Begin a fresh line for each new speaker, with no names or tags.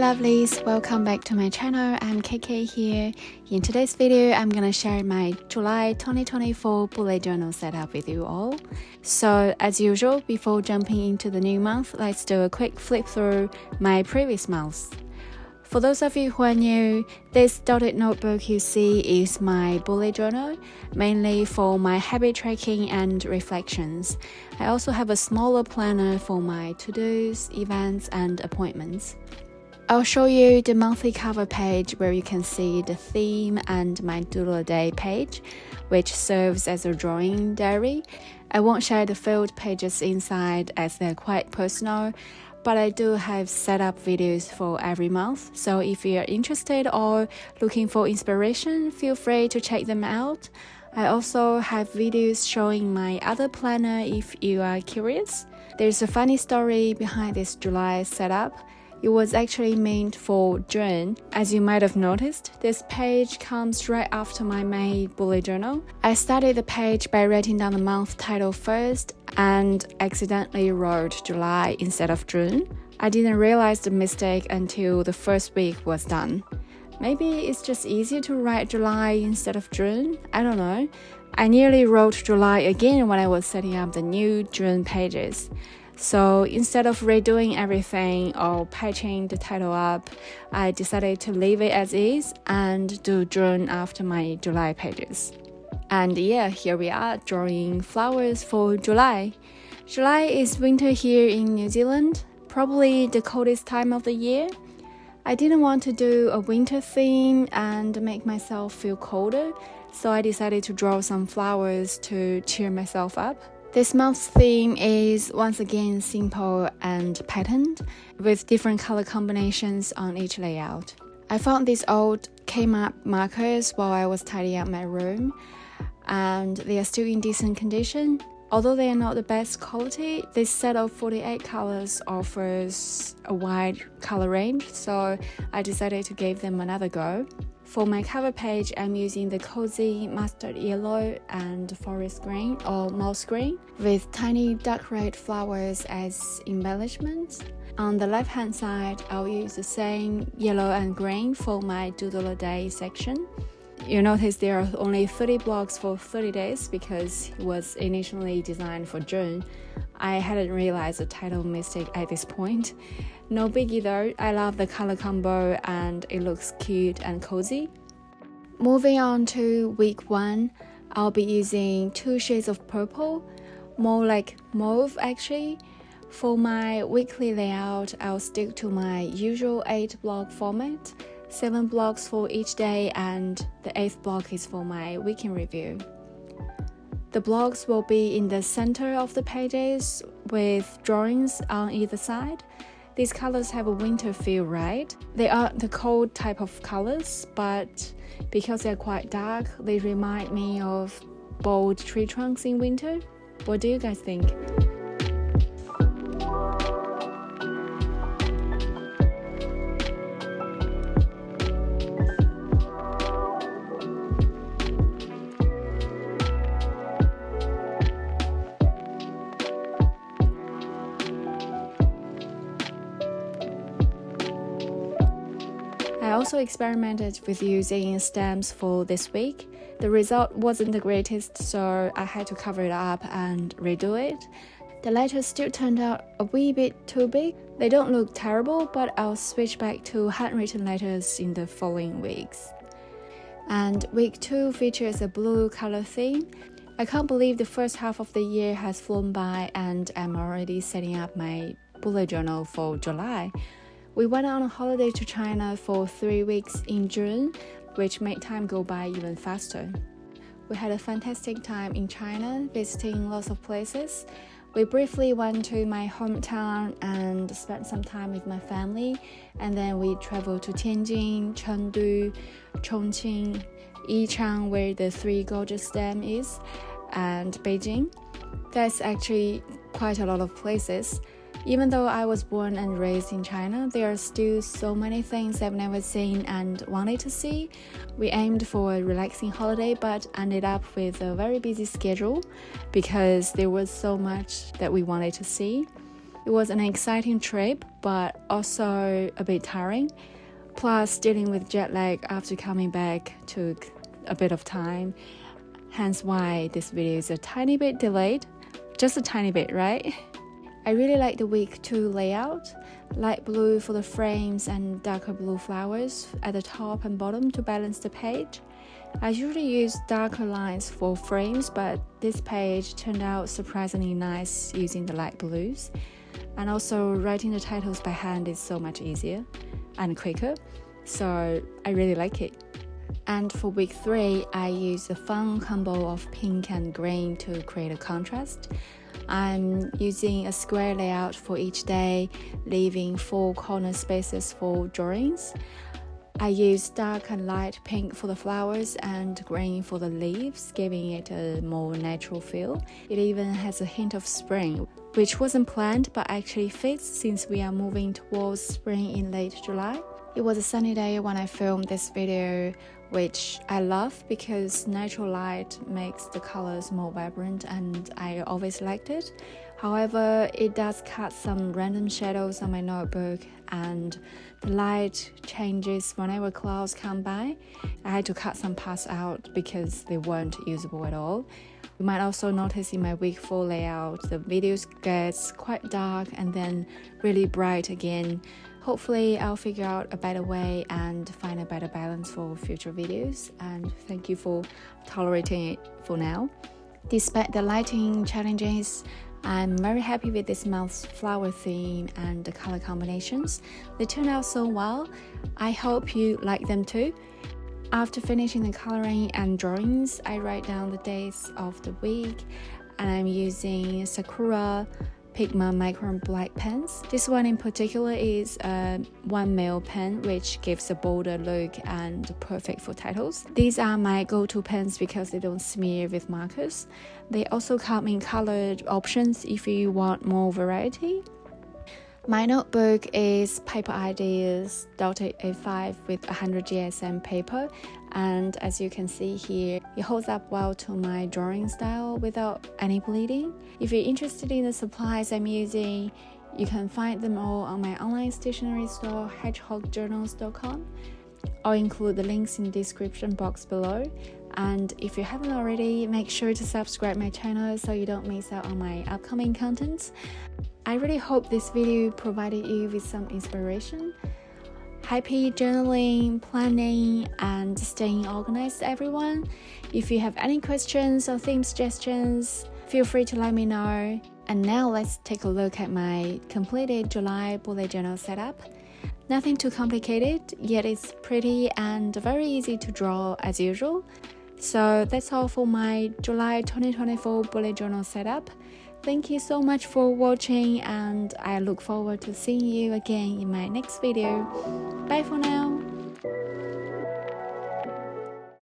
lovelies, welcome back to my channel. I'm KK here. In today's video, I'm gonna share my July 2024 bullet journal setup with you all. So as usual, before jumping into the new month, let's do a quick flip through my previous months. For those of you who are new, this dotted notebook you see is my bullet journal, mainly for my habit tracking and reflections. I also have a smaller planner for my to-dos, events, and appointments. I'll show you the monthly cover page where you can see the theme and my doodle a day page, which serves as a drawing diary. I won't share the filled pages inside as they're quite personal, but I do have set up videos for every month, so if you're interested or looking for inspiration, feel free to check them out. I also have videos showing my other planner if you are curious. There's a funny story behind this July setup. It was actually meant for June. As you might have noticed, this page comes right after my May bullet journal. I started the page by writing down the month title first and accidentally wrote July instead of June. I didn't realize the mistake until the first week was done. Maybe it's just easier to write July instead of June, I don't know. I nearly wrote July again when I was setting up the new June pages. So instead of redoing everything or patching the title up, I decided to leave it as is and do June after my July pages. And yeah, here we are drawing flowers for July. July is winter here in New Zealand, probably the coldest time of the year. I didn't want to do a winter theme and make myself feel colder, so I decided to draw some flowers to cheer myself up. This month's theme is once again simple and patterned, with different color combinations on each layout. I found these old Pigma markers while I was tidying up my room, and they are still in decent condition. Although they are not the best quality, this set of 48 colors offers a wide color range, so I decided to give them another go. For my cover page, I'm using the cozy mustard yellow and forest green or moss green with tiny dark red flowers as embellishments. On the left hand side, I'll use the same yellow and green for my doodle a day section. You notice there are only 30 blocks for 30 days because it was initially designed for June. I hadn't realized the title mistake at this point. No biggie though, I love the color combo and it looks cute and cozy. Moving on to week 1, I'll be using 2 shades of purple, more like mauve actually. For my weekly layout, I'll stick to my usual 8 block format. 7 blocks for each day and the 8th block is for my weekend review. The blocks will be in the center of the pages with drawings on either side. These colors have a winter feel, right? They are the cold type of colors, but because they're quite dark, they remind me of bold tree trunks in winter. What do you guys think? I also experimented with using stamps for this week. The result wasn't the greatest, so I had to cover it up and redo it. The letters still turned out a wee bit too big. They don't look terrible, but I'll switch back to handwritten letters in the following weeks. And week 2 features a blue color theme. I can't believe the first half of the year has flown by and I'm already setting up my bullet journal for July. We went on a holiday to China for 3 weeks in June, which made time go by even faster. We had a fantastic time in China, visiting lots of places. We briefly went to my hometown and spent some time with my family, and then we traveled to Tianjin, Chengdu, Chongqing, Yichang, where the 3 Gorges Dam is, and Beijing. That's actually quite a lot of places. Even though I was born and raised in China, there are still so many things I've never seen and wanted to see. We aimed for a relaxing holiday but ended up with a very busy schedule because there was so much that we wanted to see. It was an exciting trip, but also a bit tiring. Plus, dealing with jet lag after coming back took a bit of time. Hence why this video is a tiny bit delayed. Just a tiny bit, right? I really like the week 2 layout. Light blue for the frames and darker blue flowers at the top and bottom to balance the page. I usually use darker lines for frames, but this page turned out surprisingly nice using the light blues. And also writing the titles by hand is so much easier and quicker, so I really like it. And for week 3, I used a fun combo of pink and green to create a contrast. I'm using a square layout for each day, leaving 4 corner spaces for drawings. I used dark and light pink for the flowers and green for the leaves, giving it a more natural feel. It even has a hint of spring, which wasn't planned but actually fits since we are moving towards spring in late July. It was a sunny day when I filmed this video, which I love because natural light makes the colors more vibrant and I always liked it. However, it does cut some random shadows on my notebook and the light changes whenever clouds come by. I had to cut some parts out because they weren't usable at all. You might also notice in my week 4 layout, the videos gets quite dark and then really bright again. Hopefully I'll figure out a better way and find a better balance for future videos, and thank you for tolerating it for now. Despite the lighting challenges, I'm very happy with this month's flower theme and the color combinations. They turned out so well. I hope you like them too. After finishing the coloring and drawings, I write down the days of the week, and I'm using Sakura Pigma Micron black pens. This one in particular is a 1mm pen, which gives a bolder look and perfect for titles. These are my go-to pens because they don't smear with markers. They also come in colored options if you want more variety. My notebook is Paperideas .885 with 100 GSM paper, and as you can see here, it holds up well to my drawing style without any bleeding. If you're interested in the supplies I'm using, you can find them all on my online stationery store hedgehogjournals.com. I'll include the links in the description box below. And if you haven't already, make sure to subscribe my channel so you don't miss out on my upcoming content. I really hope this video provided you with some inspiration. Happy journaling, planning, and staying organized, everyone. If you have any questions or theme suggestions, feel free to let me know. And now let's take a look at my completed July bullet journal setup. Nothing too complicated, yet it's pretty and very easy to draw as usual. So that's all for my July 2024 bullet journal setup. Thank you so much for watching, and I look forward to seeing you again in my next video. Bye for now.